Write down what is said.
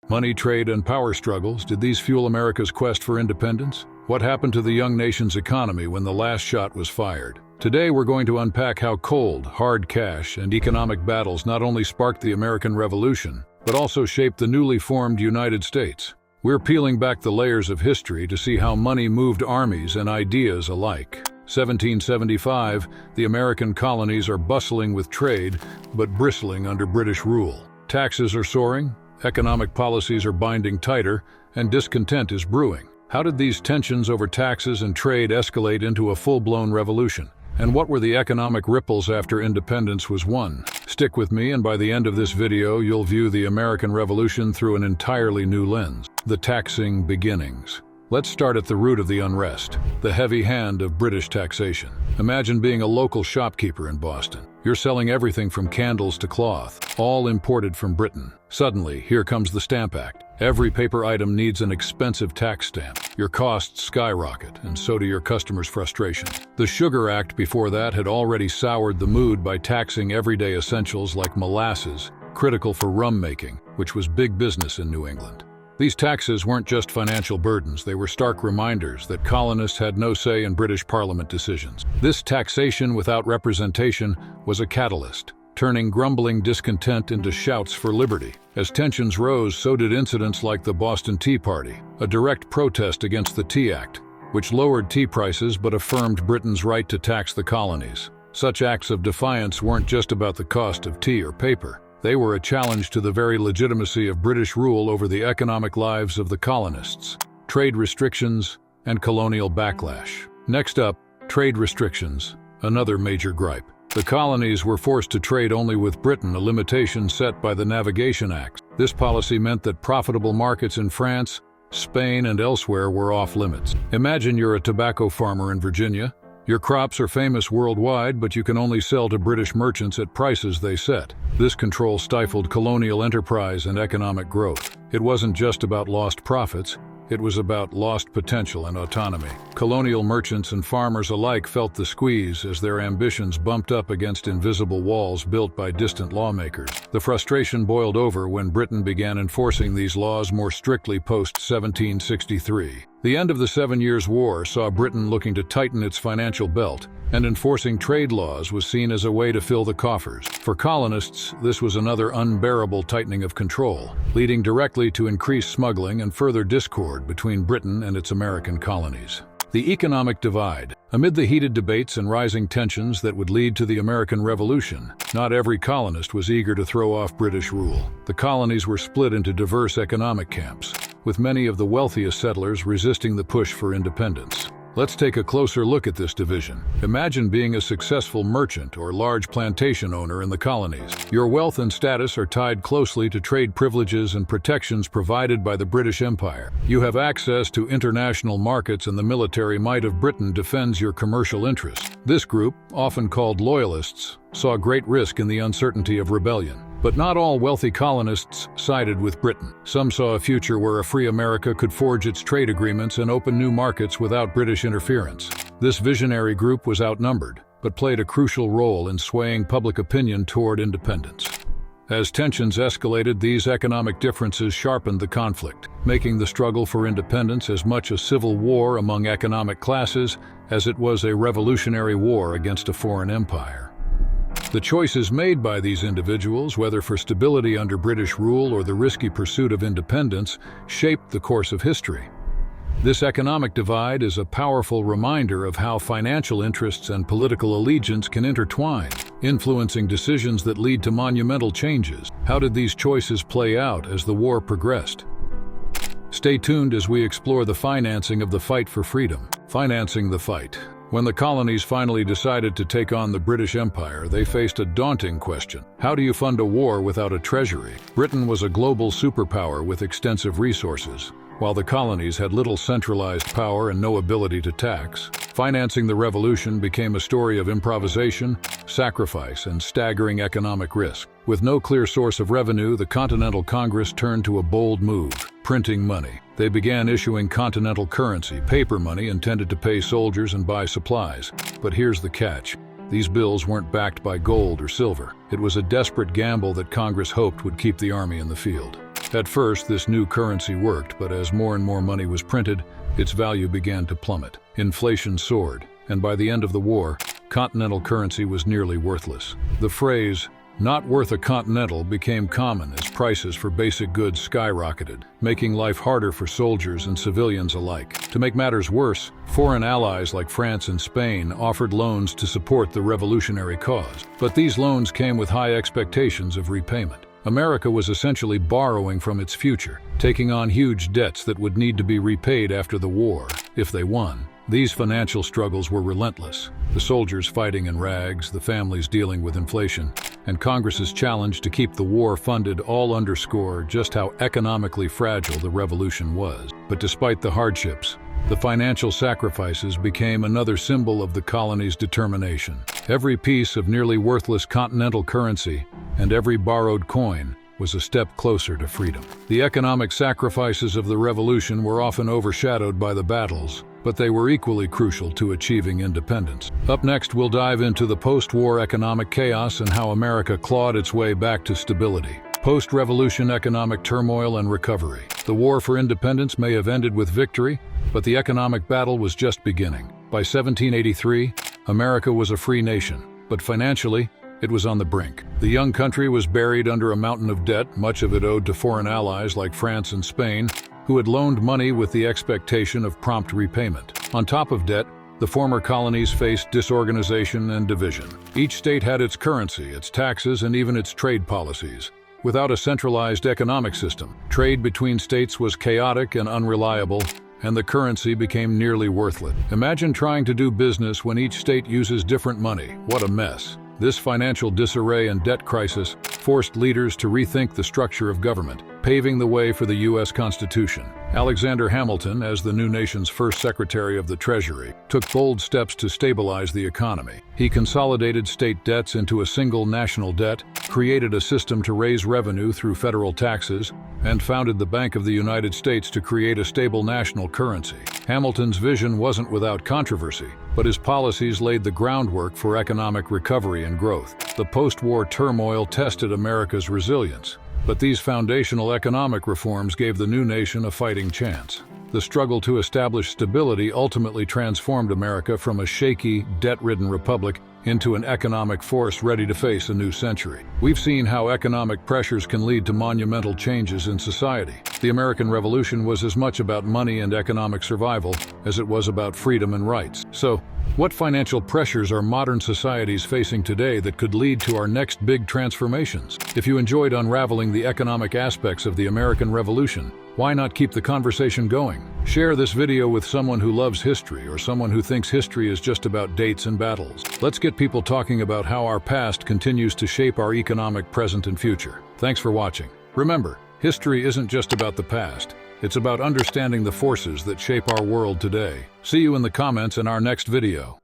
Money, trade, and power struggles, did these fuel America's quest for independence? What happened to the young nation's economy when the last shot was fired? Today we're going to unpack how cold, hard cash, and economic battles not only sparked the American Revolution, but also shaped the newly formed United States. We're peeling back the layers of history to see how money moved armies and ideas alike. 1775, the American colonies are bustling with trade, but bristling under British rule. Taxes are soaring, economic policies are binding tighter, and discontent is brewing. How did these tensions over taxes and trade escalate into a full-blown revolution? And what were the economic ripples after independence was won? Stick with me, and by the end of this video, you'll view the American Revolution through an entirely new lens. The taxing beginnings. Let's start at the root of the unrest, the heavy hand of British taxation. Imagine being a local shopkeeper in Boston. You're selling everything from candles to cloth, all imported from Britain. Suddenly, here comes the Stamp Act. Every paper item needs an expensive tax stamp. Your costs skyrocket, and so do your customers' frustrations. The Sugar Act before that had already soured the mood by taxing everyday essentials like molasses, critical for rum making, which was big business in New England. These taxes weren't just financial burdens, they were stark reminders that colonists had no say in British Parliament decisions. This taxation without representation was a catalyst, turning grumbling discontent into shouts for liberty. As tensions rose, so did incidents like the Boston Tea Party, a direct protest against the Tea Act, which lowered tea prices but affirmed Britain's right to tax the colonies. Such acts of defiance weren't just about the cost of tea or paper. They were a challenge to the very legitimacy of British rule over the economic lives of the colonists. Trade restrictions and colonial backlash. Next up, trade restrictions, another major gripe. The colonies were forced to trade only with Britain, a limitation set by the Navigation Act. This policy meant that profitable markets in France, Spain, and elsewhere were off limits. Imagine you're a tobacco farmer in Virginia. Your crops are famous worldwide, but you can only sell to British merchants at prices they set. This control stifled colonial enterprise and economic growth. It wasn't just about lost profits, it was about lost potential and autonomy. Colonial merchants and farmers alike felt the squeeze as their ambitions bumped up against invisible walls built by distant lawmakers. The frustration boiled over when Britain began enforcing these laws more strictly post-1763. The end of the 7 Years' War saw Britain looking to tighten its financial belt, and enforcing trade laws was seen as a way to fill the coffers. For colonists, this was another unbearable tightening of control, leading directly to increased smuggling and further discord between Britain and its American colonies. The economic divide. Amid the heated debates and rising tensions that would lead to the American Revolution, not every colonist was eager to throw off British rule. The colonies were split into diverse economic camps, with many of the wealthiest settlers resisting the push for independence. Let's take a closer look at this division. Imagine being a successful merchant or large plantation owner in the colonies. Your wealth and status are tied closely to trade privileges and protections provided by the British Empire. You have access to international markets, and the military might of Britain defends your commercial interests. This group, often called loyalists, saw great risk in the uncertainty of rebellion. But not all wealthy colonists sided with Britain. Some saw a future where a free America could forge its trade agreements and open new markets without British interference. This visionary group was outnumbered, but played a crucial role in swaying public opinion toward independence. As tensions escalated, these economic differences sharpened the conflict, making the struggle for independence as much a civil war among economic classes as it was a revolutionary war against a foreign empire. The choices made by these individuals, whether for stability under British rule or the risky pursuit of independence, shaped the course of history. This economic divide is a powerful reminder of how financial interests and political allegiance can intertwine, influencing decisions that lead to monumental changes. How did these choices play out as the war progressed? Stay tuned as we explore the financing of the fight for freedom. Financing the fight. When the colonies finally decided to take on the British Empire, they faced a daunting question. How do you fund a war without a treasury? Britain was a global superpower with extensive resources, while the colonies had little centralized power and no ability to tax. Financing the revolution became a story of improvisation, sacrifice, and staggering economic risk. With no clear source of revenue, the Continental Congress turned to a bold move: printing money. They began issuing Continental currency, paper money intended to pay soldiers and buy supplies. But here's the catch. These bills weren't backed by gold or silver. It was a desperate gamble that Congress hoped would keep the army in the field. At first, this new currency worked, but as more and more money was printed, its value began to plummet. Inflation soared, and by the end of the war, Continental currency was nearly worthless. The phrase, "not worth a Continental," became common as prices for basic goods skyrocketed, making life harder for soldiers and civilians alike. To make matters worse, foreign allies like France and Spain offered loans to support the revolutionary cause. But these loans came with high expectations of repayment. America was essentially borrowing from its future, taking on huge debts that would need to be repaid after the war, if they won. These financial struggles were relentless. The soldiers fighting in rags, the families dealing with inflation, and Congress's challenge to keep the war funded all underscore just how economically fragile the revolution was. But despite the hardships, the financial sacrifices became another symbol of the colony's determination. Every piece of nearly worthless Continental currency and every borrowed coin was a step closer to freedom. The economic sacrifices of the revolution were often overshadowed by the battles, but they were equally crucial to achieving independence. Up next, we'll dive into the post-war economic chaos and how America clawed its way back to stability. Post-revolution economic turmoil and recovery. The war for independence may have ended with victory, but the economic battle was just beginning. By 1783, America was a free nation, but financially, it was on the brink. The young country was buried under a mountain of debt, much of it owed to foreign allies like France and Spain, who had loaned money with the expectation of prompt repayment. On top of debt, the former colonies faced disorganization and division. Each state had its currency, its taxes, and even its trade policies. Without a centralized economic system, trade between states was chaotic and unreliable, and the currency became nearly worthless. Imagine trying to do business when each state uses different money. What a mess. This financial disarray and debt crisis forced leaders to rethink the structure of government, paving the way for the U.S. Constitution. Alexander Hamilton, as the new nation's first Secretary of the Treasury, took bold steps to stabilize the economy. He consolidated state debts into a single national debt, created a system to raise revenue through federal taxes, and founded the Bank of the United States to create a stable national currency. Hamilton's vision wasn't without controversy, but his policies laid the groundwork for economic recovery and growth. The post-war turmoil tested America's resilience, but these foundational economic reforms gave the new nation a fighting chance. The struggle to establish stability ultimately transformed America from a shaky, debt-ridden republic into an economic force ready to face a new century. We've seen how economic pressures can lead to monumental changes in society. The American Revolution was as much about money and economic survival as it was about freedom and rights. So, what financial pressures are modern societies facing today that could lead to our next big transformations? If you enjoyed unraveling the economic aspects of the American Revolution, why not keep the conversation going? Share this video with someone who loves history or someone who thinks history is just about dates and battles. Let's get people talking about how our past continues to shape our economic present and future. Thanks for watching. Remember, history isn't just about the past. It's about understanding the forces that shape our world today. See you in the comments in our next video.